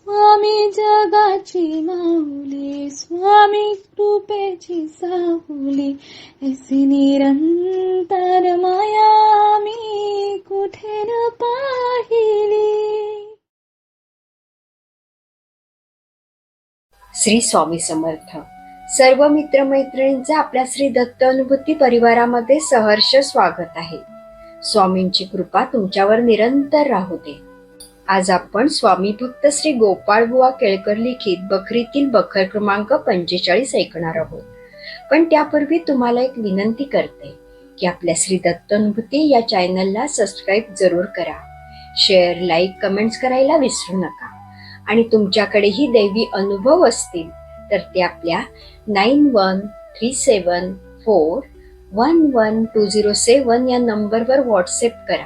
स्वामी जगाची माऊली, स्वामी कृपेची साहुली, ऐसी निरंतर माया मी कुठे न पाहिली. श्री स्वामी समर्थ. सर्व मित्रमैत्रिणींचे आपल्या श्री दत्त अनुभूती परिवारामध्ये सहर्ष स्वागत आहे. स्वामींची कृपा तुमच्यावर निरंतर राहू दे. आज आपण स्वामी भक्त श्री गोपाळ बुवा केळकर लिखित बखरीतील बखर क्रमांक 45 ऐकणार आहोत. पण त्यापूर्वी तुम्हाला एक विनंती करते की आपल्या श्री दत्त अनुभूती या चॅनलला सबस्क्राईब जरूर करा. शेअर, लाईक, कमेंट्स करायला विसरू नका. आणि तुमच्याकडेही दैवी अनुभव असतील तर ते आपल्या 9137411207 या नंबरवर व्हॉट्सअप करा.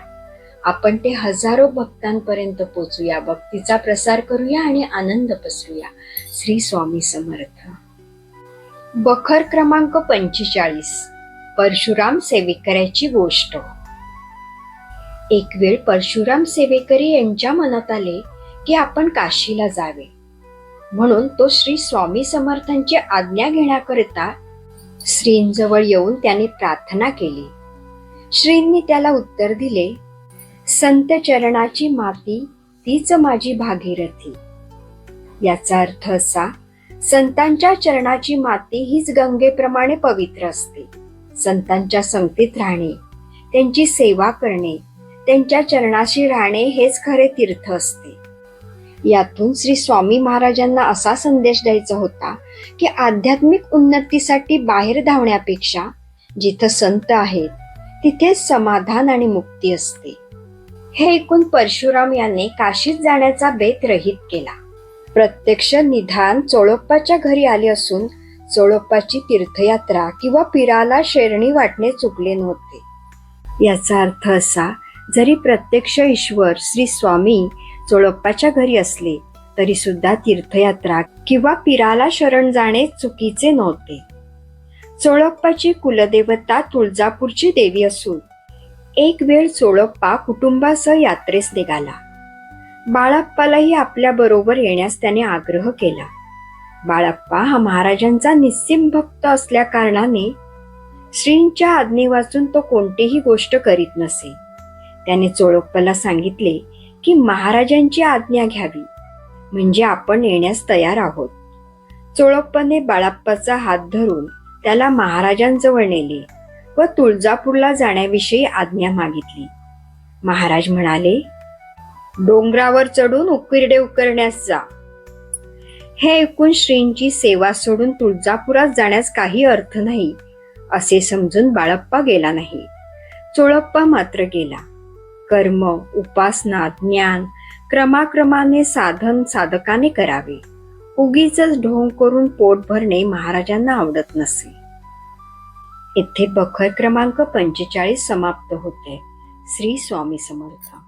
आपण ते हजारो भक्तांपर्यंत पोचूया, भक्तीचा प्रसार करूया आणि आनंद पसरूया. श्री स्वामी समर्थ. बखर क्रमांक 45. परशुराम सेवेकऱ्याची गोष्ट. एक वेळ परशुराम सेवेकरी यांच्या मनात आले की आपण काशीला जावे. म्हणून तो श्री स्वामी समर्थांची आज्ञा घेण्याकरिता श्रींजवळ येऊन त्याने प्रार्थना केली. श्रींनी त्याला उत्तर दिले, संत चरणाची माती तीच माझी भागीरथी. याचा अर्थ असा, संतांच्या चरणाची माती हीच गंगेप्रमाणे पवित्र असते. संतांच्या संगतीत राहणे, त्यांची सेवा करणे, त्यांच्या चरणाशी राहणे हेच खरे तीर्थ असते. यातून श्री स्वामी महाराजांना असा संदेश द्यायचा होता की आध्यात्मिक उन्नतीसाठी बाहेर धावण्यापेक्षा जिथं संत आहेत तिथेच समाधान आणि मुक्ती असते. हे ऐकून परशुराम यांनी काशीत जाण्याचा बेत रहित केला. प्रत्यक्ष निधान चोळप्पाच्या घरी आले असून चोळप्पाची तीर्थयात्रा किंवा पिराला शेरणी वाटणे चुकले नव्हते. याचा अर्थ असा, जरी प्रत्यक्ष ईश्वर श्री स्वामी चोळप्पाच्या घरी असले तरी सुद्धा तीर्थयात्रा किंवा पिराला शरण जाणे चुकीचे नव्हते. चोळप्पाची कुलदेवता तुळजापूरची देवी असून एक वेळ चोळप्पा कुटुंबासह यात्रेस निघाला. बाळप्पालाही आपल्या बरोबर येण्यास त्याने आग्रह केला. बाळप्पा हा महाराजांचा निस्सीम भक्त असल्या कारणाने श्रींच्या आज्ञे वाचून तो कोणतीही गोष्ट करीत नसे. त्याने चोळप्पाला सांगितले की महाराजांची आज्ञा घ्यावी, म्हणजे आपण येण्यास तयार आहोत. चोळप्पाने बाळप्पाचा हात धरून त्याला महाराजांजवळ नेले व तुळजापूरला जाण्याविषयी आज्ञा मागितली. महाराज म्हणाले, डोंगरावर चढून उकिरडे उकरण्यास जा. हे ऐकून श्रींची सेवा सोडून तुळजापुरात जाण्यास काही अर्थ नाही असे समजून बाळप्पा गेला नाही. चोळप्पा मात्र गेला. कर्म, उपासना, ज्ञान क्रमाक्रमाने साधन साधकाने करावे. उगीच ढोंग करून पोट भरणे महाराजांना आवडत नसे. येथे बखर क्रमांक 45 समाप्त होते. श्री स्वामी समर्थ.